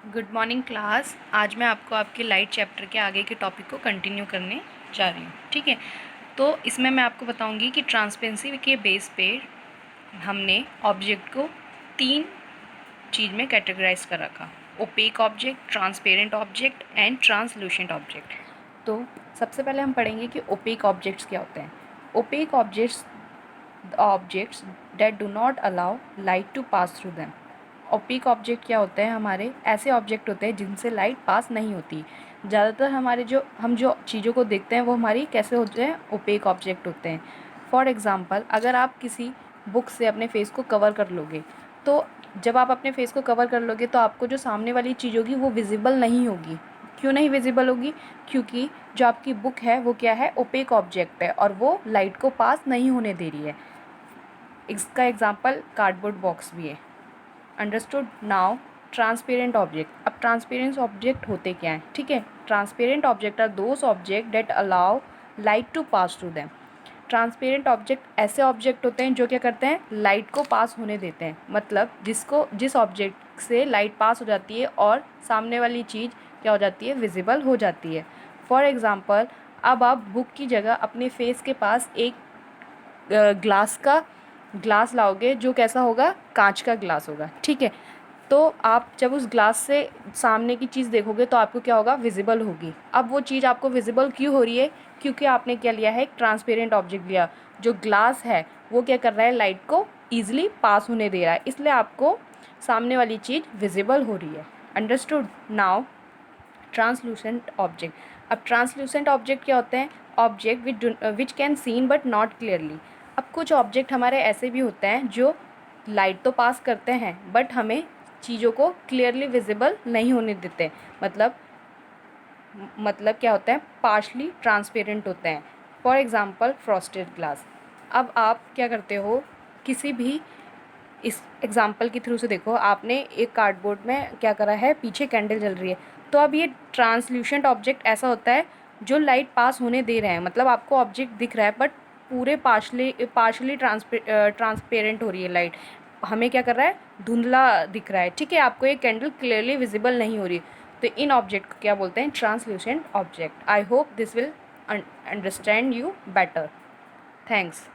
Good morning class. आज मैं आपको आपके लाइट चैप्टर के आगे के टॉपिक को कंटिन्यू करने जा रही हूँ। ठीक है, तो इसमें मैं आपको बताऊँगी कि ट्रांसपेरेंसी के बेस पे हमने ऑब्जेक्ट को 3 चीज़ में कैटेगराइज कर रखा: opaque object, transparent object and translucent object. तो सबसे पहले हम पढ़ेंगे कि ओपेक ऑब्जेक्ट्स क्या होते हैं। Opaque objects that do not allow light to pass through them. Opaque object क्या होते हैं? हमारे ऐसे ऑब्जेक्ट होते हैं जिनसे लाइट पास नहीं होती। ज़्यादातर हमारे जो चीज़ों को देखते हैं वो हमारी कैसे होते हैं? ओपेक ऑब्जेक्ट होते हैं। फॉर एग्ज़ाम्पल, अगर आप किसी बुक से अपने फेस को कवर कर लोगे, तो जब आप अपने फेस को कवर कर लोगे तो आपको जो सामने वाली चीज़ होगी वो विजिबल नहीं होगी। क्यों नहीं विजिबल होगी? क्योंकि जो आपकी बुक है वो क्या है? ओपेक ऑब्जेक्ट है और वो लाइट को पास नहीं होने दे रही है। इसका एग्जाम्पल कार्डबोर्ड बॉक्स भी है। अंडरस्टूड? Now transparent object. अब ट्रांसपेरेंट ऑब्जेक्ट होते क्या हैं? ठीक है, transparent object are those object that allow light to pass through them. Transparent object ऐसे ऑब्जेक्ट होते हैं जो क्या करते हैं? लाइट को पास होने देते हैं। मतलब जिस ऑब्जेक्ट से लाइट पास हो जाती है और सामने वाली चीज़ क्या हो जाती है? विजिबल हो जाती है। फॉर एग्ज़ाम्पल, अब आप बुक की जगह अपने फेस के पास एक ग्लास लाओगे जो कैसा होगा? कांच का ग्लास होगा। ठीक है, तो आप जब उस ग्लास से सामने की चीज़ देखोगे तो आपको क्या होगा? विजिबल होगी। अब वो चीज़ आपको विजिबल क्यों हो रही है? क्योंकि आपने क्या लिया है? एक ट्रांसपेरेंट ऑब्जेक्ट लिया। जो ग्लास है वो क्या कर रहा है? लाइट को ईजिली पास होने दे रहा है, इसलिए आपको सामने वाली चीज़ विजिबल हो रही है। अंडरस्टूड? Now translucent object. अब ट्रांसलूसेंट ऑब्जेक्ट क्या होते हैं? Object which can seen but not clearly. अब कुछ ऑब्जेक्ट हमारे ऐसे भी होते हैं जो लाइट तो पास करते हैं बट हमें चीज़ों को क्लियरली विजिबल नहीं होने देते। मतलब क्या होता है? पार्शली ट्रांसपेरेंट होते हैं। For example frosted glass. अब आप क्या करते हो? किसी भी इस एग्जाम्पल के थ्रू से देखो, आपने एक कार्डबोर्ड में क्या करा है? पीछे कैंडल जल रही है। तो अब ये ट्रांसल्यूशेंट ऑब्जेक्ट ऐसा होता है जो लाइट पास होने दे रहे हैं। मतलब आपको ऑब्जेक्ट दिख रहा है बट पूरे पार्शली ट्रांसपेरेंट हो रही है लाइट। हमें क्या कर रहा है? धुंधला दिख रहा है। ठीक है, आपको ये कैंडल क्लियरली विजिबल नहीं हो रही। तो इन ऑब्जेक्ट को क्या बोलते हैं? Translucent object. I hope this will understand you better. Thanks.